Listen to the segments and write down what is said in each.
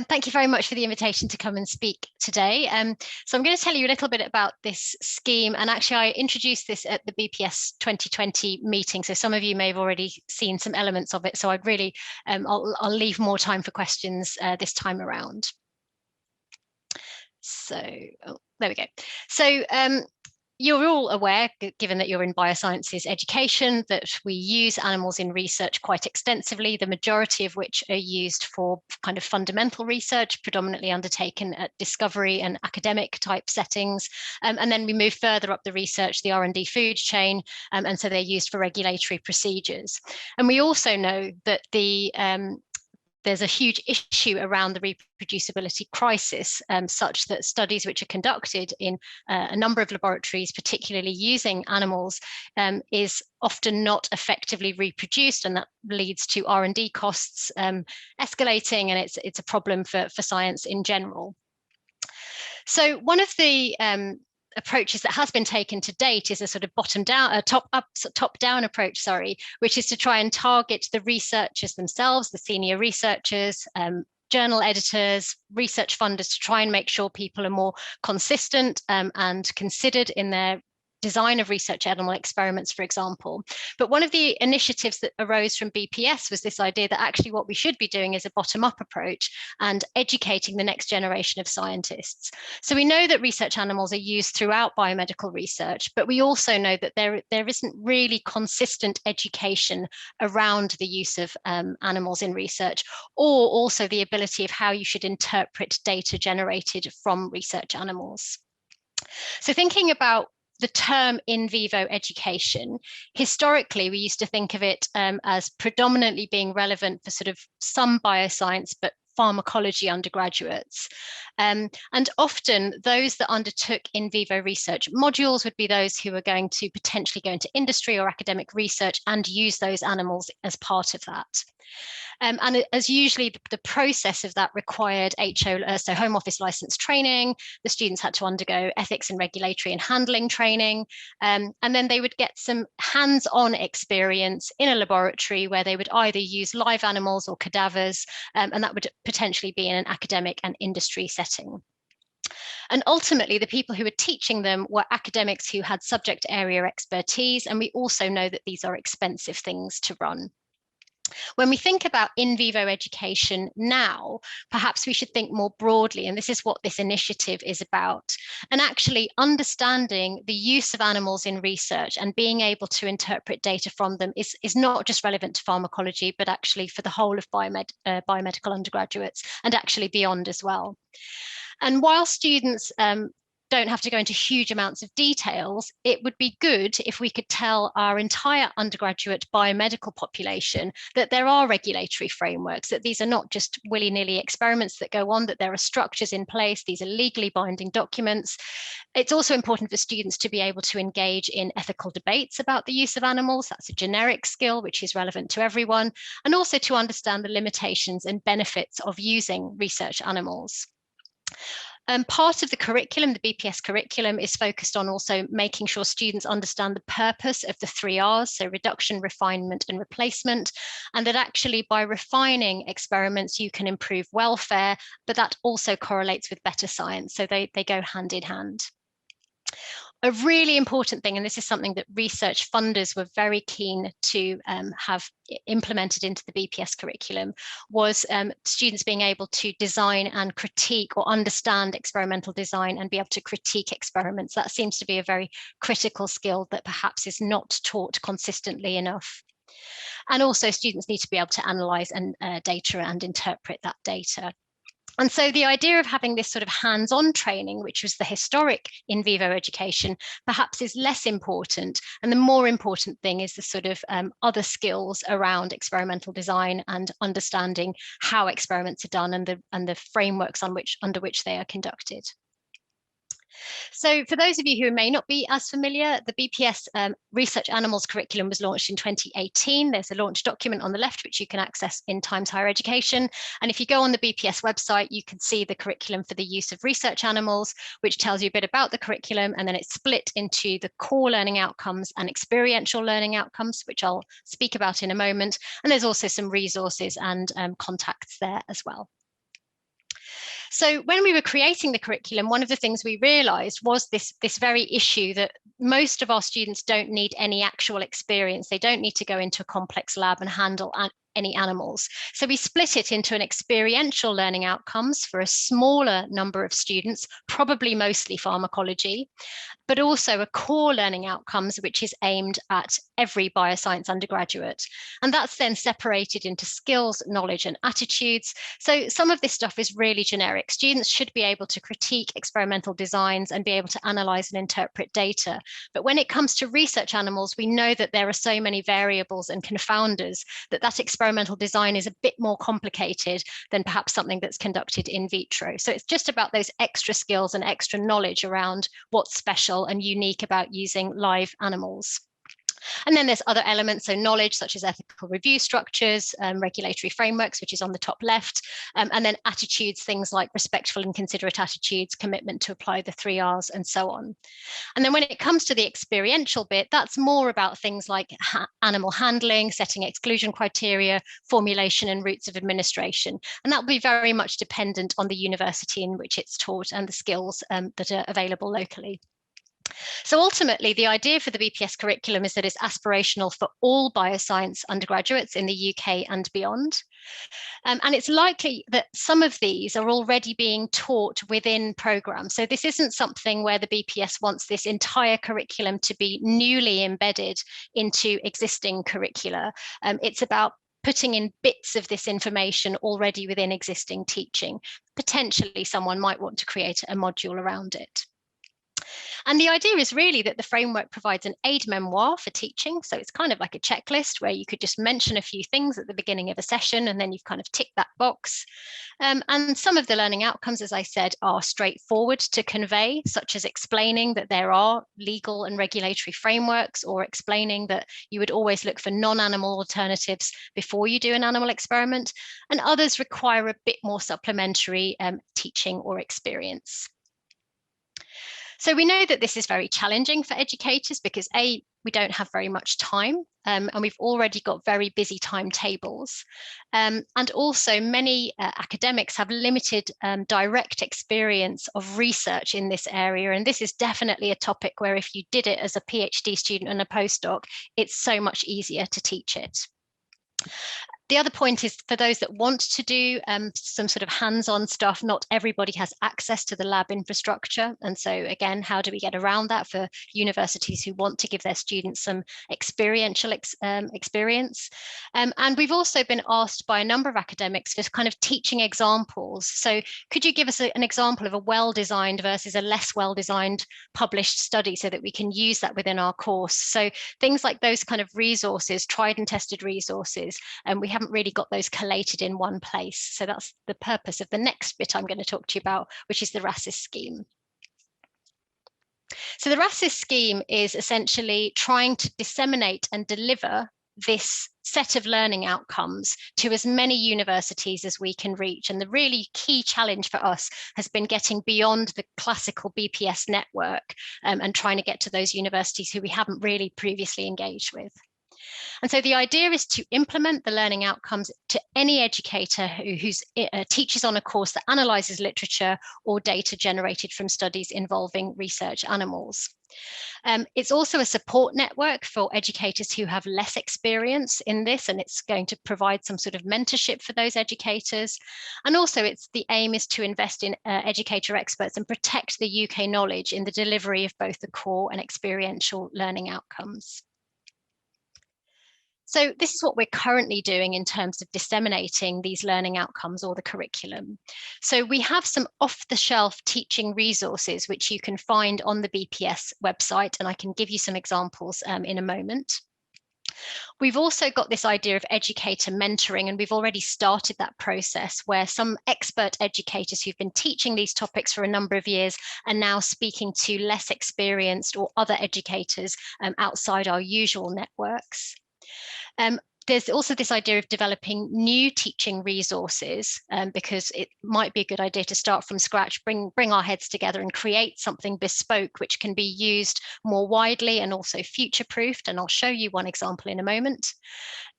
Thank you very much for the invitation to come and speak today. So I'm going to tell you a little bit about this scheme, and actually I introduced this at the BPS 2020 meeting, so some of you may have already seen some elements of it, so I'd really, I'll leave more time for questions this time around. So, there we go. So you're all aware, given that you're in biosciences education, that we use animals in research quite extensively, the majority of which are used for kind of fundamental research, predominantly undertaken at discovery and academic type settings. And then we move further up the research, the R&D food chain, and so they're used for regulatory procedures. And we also know that there's a huge issue around the reproducibility crisis, such that studies which are conducted in a number of laboratories, particularly using animals, is often not effectively reproduced, and that leads to R&D costs escalating, and it's a problem for science in general. So one of the approaches that has been taken to date is a sort of top down approach, which is to try and target the researchers themselves, the senior researchers, journal editors, research funders, to try and make sure people are more consistent and considered in their design of research animal experiments, for example. But one of the initiatives that arose from BPS was this idea that actually what we should be doing is a bottom-up approach and educating the next generation of scientists. So we know that research animals are used throughout biomedical research, but we also know that there isn't really consistent education around the use of animals in research, or also the ability of how you should interpret data generated from research animals. So thinking about the term in vivo education, historically, we used to think of it as predominantly being relevant for sort of some bioscience, but pharmacology undergraduates. And often those that undertook in vivo research modules would be those who are going to potentially go into industry or academic research and use those animals as part of that. And as usually the process of that required so Home Office license training. The students had to undergo ethics and regulatory and handling training. And then they would get some hands-on experience in a laboratory where they would either use live animals or cadavers, and that would potentially be in an academic and industry setting. And ultimately, the people who were teaching them were academics who had subject area expertise, and we also know that these are expensive things to run. When we think about in vivo education now, perhaps we should think more broadly, and this is what this initiative is about, and actually understanding the use of animals in research and being able to interpret data from them is not just relevant to pharmacology, but actually for the whole of biomedical undergraduates and actually beyond as well. And while students don't have to go into huge amounts of details, it would be good if we could tell our entire undergraduate biomedical population that there are regulatory frameworks, that these are not just willy-nilly experiments that go on, that there are structures in place, these are legally binding documents. It's also important for students to be able to engage in ethical debates about the use of animals. That's a generic skill which is relevant to everyone, and also to understand the limitations and benefits of using research animals. Part of the curriculum, the BPS curriculum, is focused on also making sure students understand the purpose of the 3 Rs, so reduction, refinement, and replacement, and that actually by refining experiments, you can improve welfare, but that also correlates with better science, so they go hand in hand. A really important thing, and this is something that research funders were very keen to have implemented into the BPS curriculum, was students being able to design and critique or understand experimental design and be able to critique experiments. That seems to be a very critical skill that perhaps is not taught consistently enough. And also students need to be able to analyze data and interpret that data. And so the idea of having this sort of hands-on training, which was the historic in vivo education, perhaps is less important. And the more important thing is the sort of other skills around experimental design and understanding how experiments are done and the frameworks under which they are conducted. So for those of you who may not be as familiar, the BPS Research Animals curriculum was launched in 2018. There's a launch document on the left, which you can access in Times Higher Education. And if you go on the BPS website, you can see the curriculum for the use of research animals, which tells you a bit about the curriculum. And then it's split into the core learning outcomes and experiential learning outcomes, which I'll speak about in a moment. And there's also some resources and contacts there as well. So when we were creating the curriculum, one of the things we realized was this very issue that most of our students don't need any actual experience. They don't need to go into a complex lab and handle any animals. So we split it into an experiential learning outcomes for a smaller number of students, probably mostly pharmacology, but also a core learning outcomes, which is aimed at every bioscience undergraduate. And that's then separated into skills, knowledge, and attitudes. So some of this stuff is really generic. Students should be able to critique experimental designs and be able to analyze and interpret data. But when it comes to research animals, we know that there are so many variables and confounders that experimental design is a bit more complicated than perhaps something that's conducted in vitro. So it's just about those extra skills and extra knowledge around what's special and unique about using live animals. And then there's other elements, so knowledge such as ethical review structures, regulatory frameworks, which is on the top left, and then attitudes, things like respectful and considerate attitudes, commitment to apply the 3 Rs, and so on. And then when it comes to the experiential bit, that's more about things like animal handling, setting exclusion criteria, formulation and routes of administration. And that will be very much dependent on the university in which it's taught and the skills that are available locally. So ultimately, the idea for the BPS curriculum is that it's aspirational for all bioscience undergraduates in the UK and beyond. And it's likely that some of these are already being taught within programs. So this isn't something where the BPS wants this entire curriculum to be newly embedded into existing curricula. It's about putting in bits of this information already within existing teaching. Potentially, someone might want to create a module around it. And the idea is really that the framework provides an aid memoir for teaching. So it's kind of like a checklist where you could just mention a few things at the beginning of a session, and then you've kind of ticked that box. And some of the learning outcomes, as I said, are straightforward to convey, such as explaining that there are legal and regulatory frameworks, or explaining that you would always look for non-animal alternatives before you do an animal experiment. And others require a bit more supplementary teaching or experience. So we know that this is very challenging for educators because A, we don't have very much time, and we've already got very busy timetables. And also many academics have limited direct experience of research in this area. And this is definitely a topic where if you did it as a PhD student and a postdoc, it's so much easier to teach it. The other point is for those that want to do some sort of hands-on stuff, not everybody has access to the lab infrastructure. And so again, how do we get around that for universities who want to give their students some experiential experience? And we've also been asked by a number of academics for kind of teaching examples. So could you give us an example of a well-designed versus a less well-designed published study so that we can use that within our course? So things like those kind of resources, tried and tested resources, and we haven't really got those collated in one place. So that's the purpose of the next bit I'm going to talk to you about, which is the RASES scheme. So the RASES scheme is essentially trying to disseminate and deliver this set of learning outcomes to as many universities as we can reach. And the really key challenge for us has been getting beyond the classical BPS network and trying to get to those universities who we haven't really previously engaged with. And so the idea is to implement the learning outcomes to any educator who teaches on a course that analyzes literature or data generated from studies involving research animals. It's also a support network for educators who have less experience in this, and it's going to provide some sort of mentorship for those educators. And also the aim is to invest in educator experts and protect the UK knowledge in the delivery of both the core and experiential learning outcomes. So this is what we're currently doing in terms of disseminating these learning outcomes or the curriculum. So we have some off-the-shelf teaching resources which you can find on the BPS website, and I can give you some examples in a moment. We've also got this idea of educator mentoring, and we've already started that process where some expert educators who've been teaching these topics for a number of years are now speaking to less experienced or other educators outside our usual networks. there's also this idea of developing new teaching resources, because it might be a good idea to start from scratch, bring our heads together and create something bespoke which can be used more widely and also future-proofed. And I'll show you one example in a moment.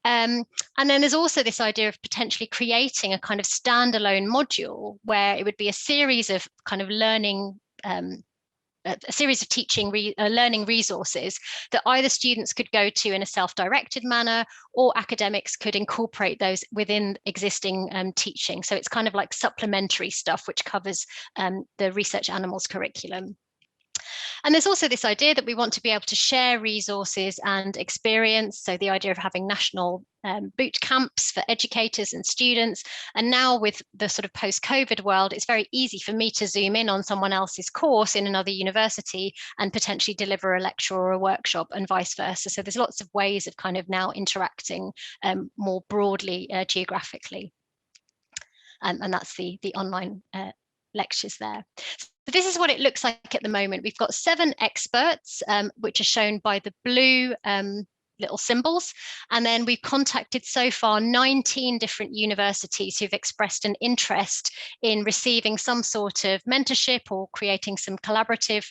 And then there's also this idea of potentially creating a kind of standalone module where it would be a series of kind of learning, a series of learning resources that either students could go to in a self-directed manner, or academics could incorporate those within existing teaching. So it's kind of like supplementary stuff which covers the research animals curriculum. And there's also this idea that we want to be able to share resources and experience. So the idea of having national boot camps for educators and students. And now with the sort of post-COVID world, it's very easy for me to zoom in on someone else's course in another university and potentially deliver a lecture or a workshop, and vice versa. So there's lots of ways of kind of now interacting more broadly geographically. And that's the online lectures there. So this is what it looks like at the moment. We've got 7 experts, which are shown by the blue little symbols. And then we've contacted so far 19 different universities who've expressed an interest in receiving some sort of mentorship or creating some collaborative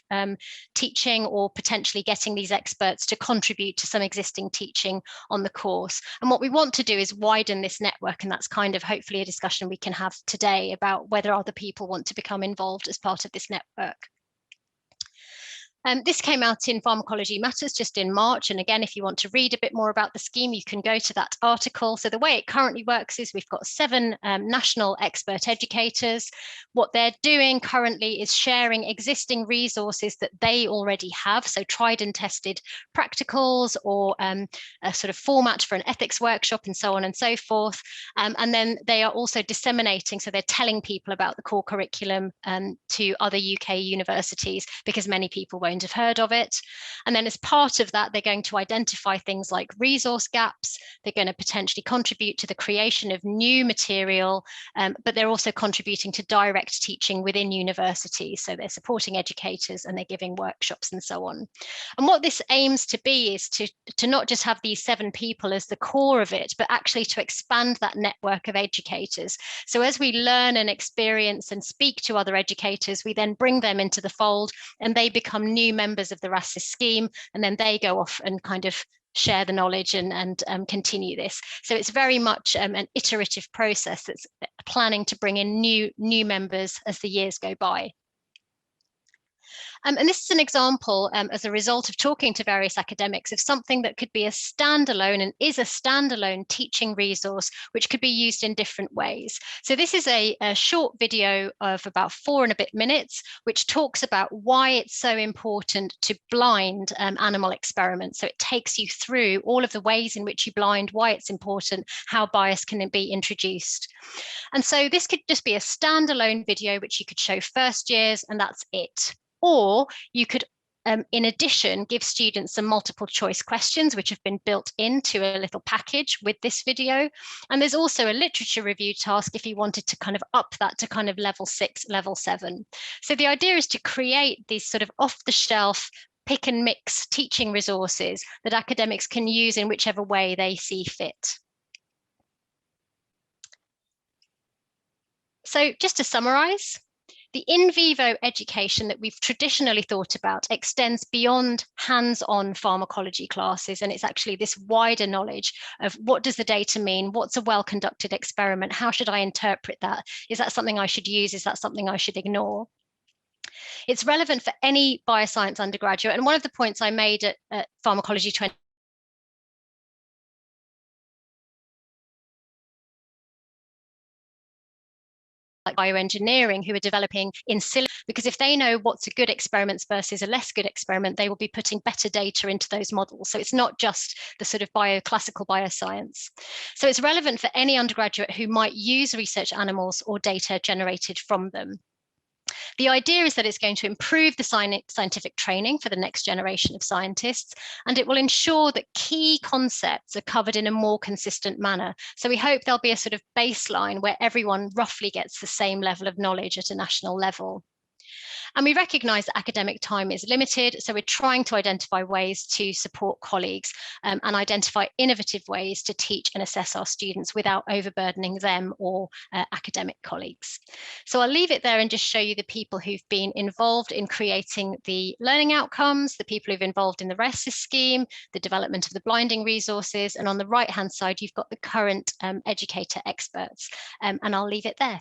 teaching, or potentially getting these experts to contribute to some existing teaching on the course. And what we want to do is widen this network, and that's kind of hopefully a discussion we can have today about whether other people want to become involved as part of this network. This came out in Pharmacology Matters just in March. And again, if you want to read a bit more about the scheme, you can go to that article. So the way it currently works is we've got 7 national expert educators. What they're doing currently is sharing existing resources that they already have. So tried and tested practicals, or a sort of format for an ethics workshop, and so on and so forth. And then they are also disseminating. So they're telling people about the core curriculum to other UK universities, because many people won't have heard of it. And then as part of that, they're going to identify things like resource gaps. They're going to potentially contribute to the creation of new material, but they're also contributing to direct teaching within universities. So they're supporting educators and they're giving workshops and so on. And what this aims to be is to not just have these 7 people as the core of it, but actually to expand that network of educators. So as we learn and experience and speak to other educators, we then bring them into the fold, and they become new members of the RASES scheme, and then they go off and kind of share the knowledge and continue this. So it's very much an iterative process that's planning to bring in new members as the years go by. And this is an example, as a result of talking to various academics, of something that could be a standalone, and is a standalone teaching resource, which could be used in different ways. So this is a short video of about 4 and a bit minutes, which talks about why it's so important to blind animal experiments. So it takes you through all of the ways in which you blind, why it's important, how bias can be introduced. And so this could just be a standalone video, which you could show first years, and that's it. Or you could, in addition, give students some multiple choice questions, which have been built into a little package with this video. And there's also a literature review task if you wanted to kind of up that to kind of level 6, level 7. So the idea is to create these sort of off-the-shelf, pick and mix teaching resources that academics can use in whichever way they see fit. So just to summarize, the in vivo education that we've traditionally thought about extends beyond hands-on pharmacology classes, and it's actually this wider knowledge of what does the data mean, what's a well-conducted experiment, how should I interpret that, is that something I should use, is that something I should ignore? It's relevant for any bioscience undergraduate, and one of the points I made at Pharmacology 20 like bioengineering, who are developing in silico, because if they know what's a good experiment versus a less good experiment, they will be putting better data into those models. So it's not just the sort of classical bioscience. So it's relevant for any undergraduate who might use research animals or data generated from them. The idea is that it's going to improve the scientific training for the next generation of scientists, and it will ensure that key concepts are covered in a more consistent manner. So we hope there'll be a sort of baseline where everyone roughly gets the same level of knowledge at a national level. And we recognise that academic time is limited, so we're trying to identify ways to support colleagues and identify innovative ways to teach and assess our students without overburdening them or academic colleagues. So I'll leave it there and just show you the people who've been involved in creating the learning outcomes, the people who've involved in the RASES scheme, the development of the blinding resources, and on the right-hand side, you've got the current educator experts. And I'll leave it there.